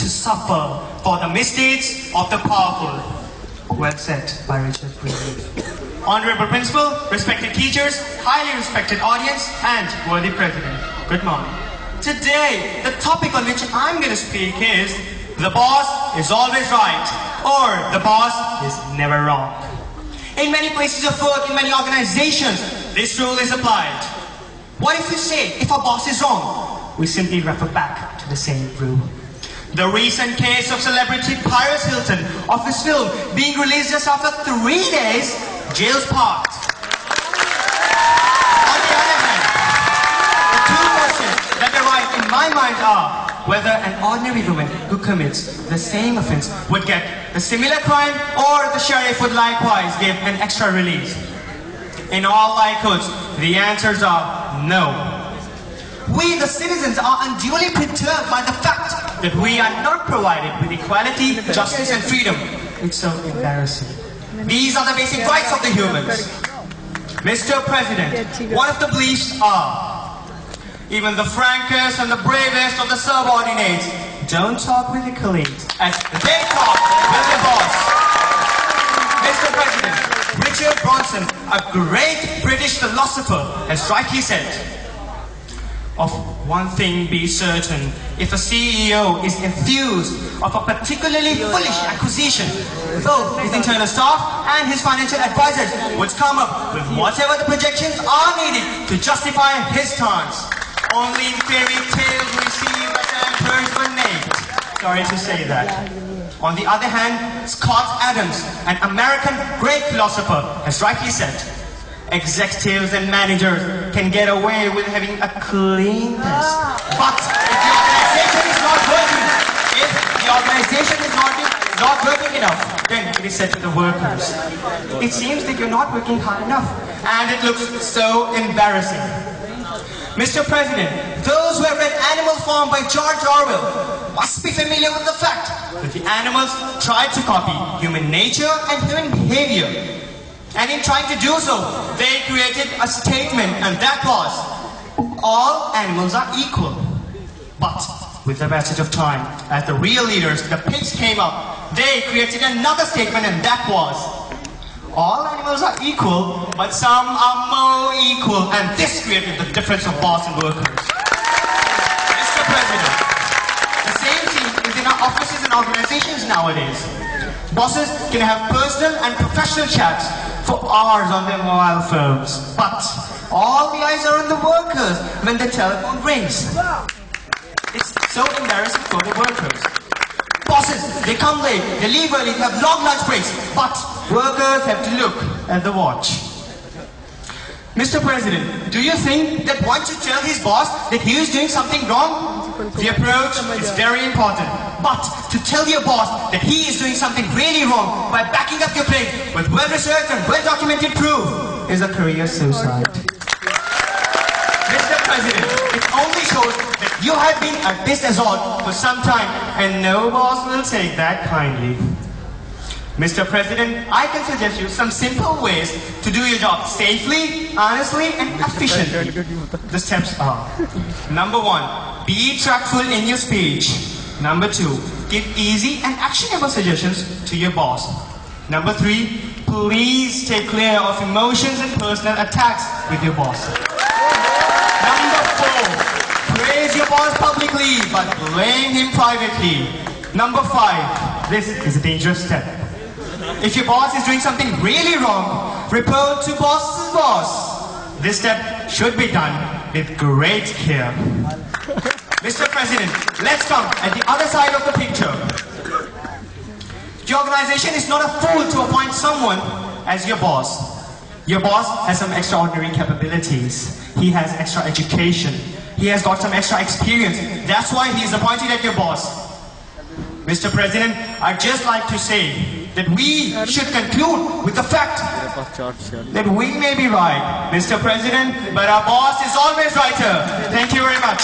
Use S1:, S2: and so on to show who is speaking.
S1: to suffer for the misdeeds of the powerful. Well said by Richard Greenleaf. Honorable Principal, respected teachers, highly respected audience, and worthy President. Good morning. Today, the topic on which I'm going to speak is the boss is always right, or the boss is never wrong. In many places of work, in many organizations, this rule is applied. What if we say, if our boss is wrong, we simply refer back to the same rule? The recent case of celebrity Paris Hilton of his film being released just after 3 days, jail's parked. On the other hand, the two questions that arise in my mind are whether an ordinary woman who commits the same offense would get a similar crime, or the sheriff would likewise give an extra release. In all likelihood, the answers are no. We, the citizens, are unduly perturbed by the fact that we are not provided with equality, justice, and freedom. It's so embarrassing. These are the basic rights of the humans. Mr. President, one of the beliefs are, even the frankest and the bravest of the subordinates don't talk with their colleagues as they talk with their boss. Mr. President, Richard Bronson, a great British philosopher, has rightly said, "Of one thing be certain, if a CEO is enthused of a particularly foolish acquisition, both his internal staff and his financial advisors would come up with whatever the projections are needed to justify his stance. Only in fairy tales we see that emperors were named." Sorry to say that. On the other hand, Scott Adams, an American great philosopher, has rightly said, "Executives and managers can get away with having a clean desk. But if the organization is not working enough, then it is said to the workers, 'It seems that you're not working hard enough.' And it looks so embarrassing." Mr. President, those who have read Animal Farm by George Orwell must be familiar with the fact that the animals tried to copy human nature and human behavior. And in trying to do so, they created a statement, and that was, "All animals are equal." But with the passage of time, as the real leaders, the pigs, came up, they created another statement, and that was, "All animals are equal, but some are more equal." And this created the difference of boss and workers. Mr. President, the same thing is in our offices and organizations nowadays. Bosses can have personal and professional chats for hours on their mobile phones, but all the eyes are on the workers when the telephone rings. It's so embarrassing for the workers. Bosses, they come late, they leave early, they have long lunch breaks, but workers have to look at the watch. Mr. President, do you think that one should tell his boss that he is doing something wrong? The approach is very important, but to tell your boss that he is doing something really wrong by backing up your claim with well-researched and well-documented proof is a career suicide. Mr. President, it only shows that you have been at this assault for some time, and no boss will take that kindly. Mr. President, I can suggest you some simple ways to do your job safely, honestly, and efficiently. The steps are: number 1, be tactful in your speech. Number 2, give easy and actionable suggestions to your boss. Number 3, please stay clear of emotions and personal attacks with your boss. Number 4, praise your boss publicly but blame him privately. Number 5, this is a dangerous step. If your boss is doing something really wrong, report to boss's boss. This step should be done with great care. Mr. President, let's come at the other side of the picture. Your organization is not a fool to appoint someone as your boss. Your boss has some extraordinary capabilities. He has extra education. He has got some extra experience. That's why he is appointed as your boss. Mr. President, I'd just like to say that we should conclude with the fact that we may be right, Mr. President, but our boss is always righter. Thank you very much.